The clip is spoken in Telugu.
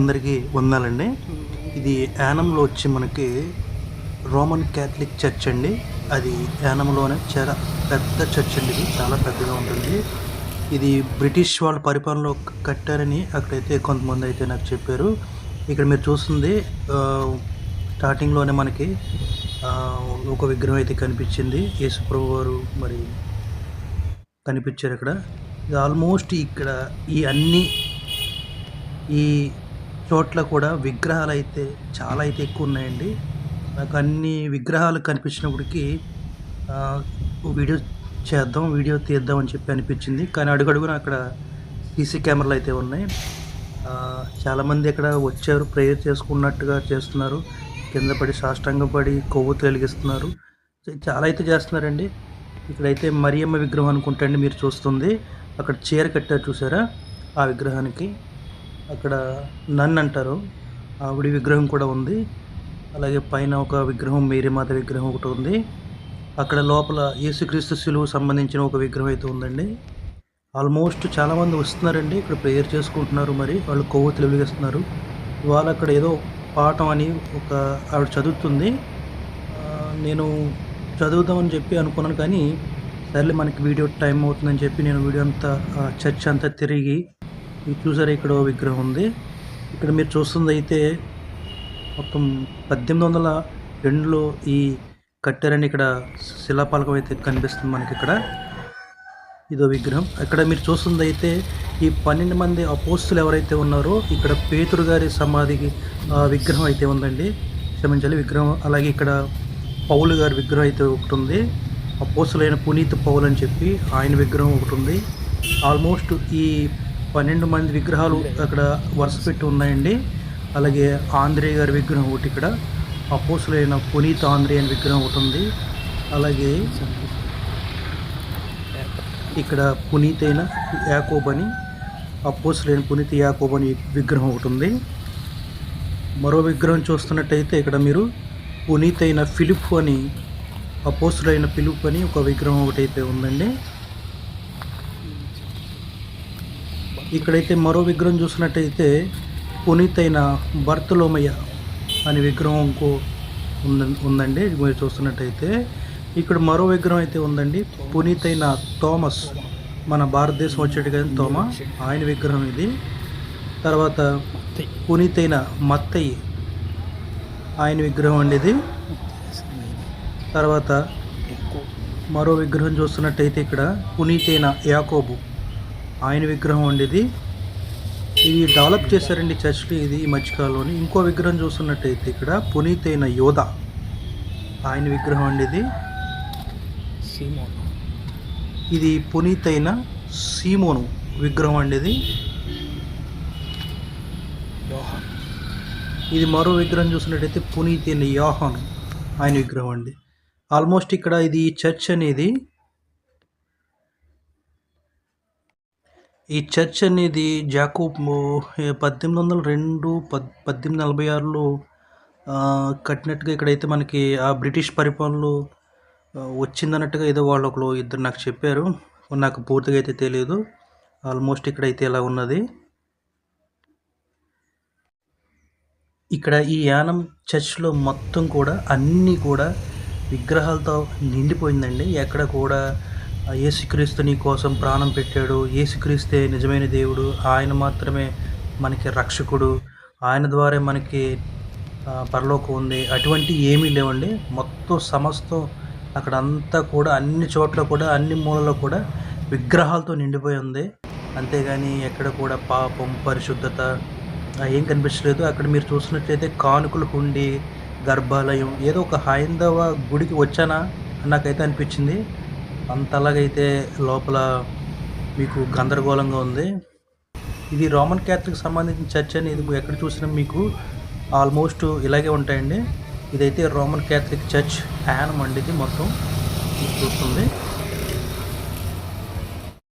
అందరికీ వందనాలండి. ఇది యానంలో వచ్చి మనకి రోమన్ క్యాథలిక్ చర్చ్ అండి. అది యానంలోనే చాలా పెద్ద చర్చ్ అండి. ఇది చాలా పెద్దగా ఉంటుంది. ఇది బ్రిటిష్ వాళ్ళ పరిపాలనలో కట్టారని అక్కడైతే కొంతమంది అయితే నాకు చెప్పారు. ఇక్కడ మీరు చూస్తుంది స్టార్టింగ్లోనే మనకి ఒక విగ్రహం అయితే కనిపించింది. యేసుప్రభు వారు మరి కనిపించారు ఇక్కడ. ఇది ఆల్మోస్ట్ ఇక్కడ ఈ చోట్ల కూడా విగ్రహాలు అయితే చాలా అయితే ఎక్కువ ఉన్నాయండి. నాకు అన్ని విగ్రహాలు కనిపించినప్పటికీ వీడియో తీద్దాం అని చెప్పి అనిపించింది. కానీ అడుగడుగున అక్కడ సీసీ కెమెరాలు అయితే ఉన్నాయి. చాలామంది ఇక్కడ వచ్చారు, ప్రేయర్ చేసుకున్నట్టుగా చేస్తున్నారు. కింద పడి సాష్టాంగం పడి కొవ్వొత్తులు వెలిగిస్తున్నారు. చాలా అయితే చేస్తున్నారండి. ఇక్కడైతే మరియమ్మ విగ్రహం అనుకుంటండి మీరు చూస్తుంది. అక్కడ చీర కట్టారు చూసారా ఆ విగ్రహానికి. అక్కడ నన్ను అంటారు ఆవిడ విగ్రహం కూడా ఉంది. అలాగే పైన ఒక విగ్రహం మేరీమాత విగ్రహం ఒకటి ఉంది. అక్కడ లోపల యేసుక్రీస్తు శిలువ సంబంధించిన ఒక విగ్రహం అయితే ఉందండి. ఆల్మోస్ట్ చాలామంది వస్తున్నారండి, ఇక్కడ ప్రేయర్ చేసుకుంటున్నారు. మరి వాళ్ళు కొవ్వొత్తులు వెలిగిస్తున్నారు. ఇవాళ అక్కడ ఏదో పాఠం అని ఒక ఆవిడ చదువుతుంది. నేను చదువుదామని చెప్పి అనుకున్నాను, కానీ సర్లే మనకి వీడియో టైం అవుతుందని చెప్పి నేను వీడియో అంతా చర్చ్ అంతా తిరిగి చూసారా ఇక్కడ విగ్రహం ఉంది. ఇక్కడ మీరు చూస్తుంది అయితే మొత్తం 1802లో ఈ కట్టారని ఇక్కడ శిలాపాలకం అయితే కనిపిస్తుంది మనకి. ఇక్కడ ఇదో విగ్రహం. ఇక్కడ మీరు చూస్తుంది అయితే ఈ 12 మంది అపోస్తులు ఎవరైతే ఉన్నారో ఇక్కడ పేతురు గారి సమాధికి విగ్రహం అయితే ఉందండి. క్షమించాలి, విగ్రహం. అలాగే ఇక్కడ పౌలు గారి విగ్రహం అయితే ఒకటి ఉంది. అపోస్తులైన పునీత్ పౌలు అని చెప్పి ఆయన విగ్రహం ఒకటి ఉంది. ఆల్మోస్ట్ ఈ 12 మంది విగ్రహాలు అక్కడ వరుస పెట్టి ఉన్నాయండి. అలాగే ఆంధ్రే గారి విగ్రహం ఒకటి, ఇక్కడ అపోస్తులైన పునీత్ ఆంధ్రే అని విగ్రహం ఒకటి ఉంది. అలాగే ఇక్కడ పునీతైన యాకోబ్ అని, అపోస్తులైన పునీత్ యాకోబ్ అని విగ్రహం ఒకటి ఉంది. మరో విగ్రహం చూస్తున్నట్టయితే ఇక్కడ మీరు పునీతైన ఫిలిప్ అని, అపోస్తులైన ఫిలిప్ అని ఒక విగ్రహం ఒకటి అయితే ఉందండి. ఇక్కడైతే మరో విగ్రహం చూసినట్టయితే పునీతైన బర్తలోమయ్య అనే విగ్రహం ఇంకో ఉందండి. మీరు చూస్తున్నట్టయితే ఇక్కడ మరో విగ్రహం అయితే ఉందండి. పునీతైన థోమస్, మన భారతదేశం వచ్చేట్టుగా తోమా, ఆయన విగ్రహం ఇది. తర్వాత పునీతైన మత్తయి, ఆయన విగ్రహం అండి ఇది. తర్వాత మరో విగ్రహం చూస్తున్నట్టయితే ఇక్కడ పునీతైన యాకోబు, ఆయన విగ్రహం అండి ఇది. ఇది డెవలప్ చేశారండి చర్చ్లో ఇది ఈ మధ్యకాలంలోని. ఇంకో విగ్రహం చూస్తున్నట్టయితే ఇక్కడ పునీతైన యోధ, ఆయన విగ్రహం అండి ఇది. ఇది పునీతైన సీమోను విగ్రహం అండి ఇది. ఇది మరో విగ్రహం చూసినట్టయితే పునీతైన యోహాను, ఆయన విగ్రహం అండి. ఆల్మోస్ట్ ఇక్కడ ఇది చర్చ్ అనేది, ఈ చర్చ్ అనేది జాకోబ్ 1802 1846లో కట్టినట్టుగా ఇక్కడైతే మనకి ఆ బ్రిటిష్ పరిపాలనలో వచ్చిందన్నట్టుగా ఏదో వాళ్ళు ఒకరు ఇద్దరు నాకు చెప్పారు. నాకు పూర్తిగా అయితే తెలియదు. ఆల్మోస్ట్ ఇక్కడైతే ఇలా ఉన్నది. ఇక్కడ ఈ యానం చర్చ్లో మొత్తం కూడా అన్నీ కూడా విగ్రహాలతో నిండిపోయిందండి. ఎక్కడ కూడా యేసుక్రీస్తు నీ కోసం ప్రాణం పెట్టాడు, యేసుక్రీస్తే నిజమైన దేవుడు, ఆయన మాత్రమే మనకి రక్షకుడు, ఆయన ద్వారా మనకి పరలోకం ఉంది, అటువంటి ఏమీ లేవండి. మొత్తం సమస్తం అక్కడ అంతా కూడా అన్ని చోట్ల కూడా అన్ని మూలలో కూడా విగ్రహాలతో నిండిపోయి ఉంది. అంతేగాని ఎక్కడ కూడా పాపం, పరిశుద్ధత ఏం కనిపించలేదు. అక్కడ మీరు చూసినట్లయితే కానుకల హుండీ, గర్భాలయం, ఏదో ఒక హైందవ గుడికి వచ్చానా నాకైతే అనిపించింది. అంతలాగైతే లోపల మీకు గందరగోళంగా ఉంది. ఇది రోమన్ క్యాథలిక్ సంబంధించిన చర్చ్ అని ఇది ఎక్కడ చూసినా మీకు ఆల్మోస్ట్ ఇలాగే ఉంటాయండి. ఇదైతే రోమన్ క్యాథలిక్ చర్చ్ యానం అండి, ఇది మొత్తం చూస్తుంది.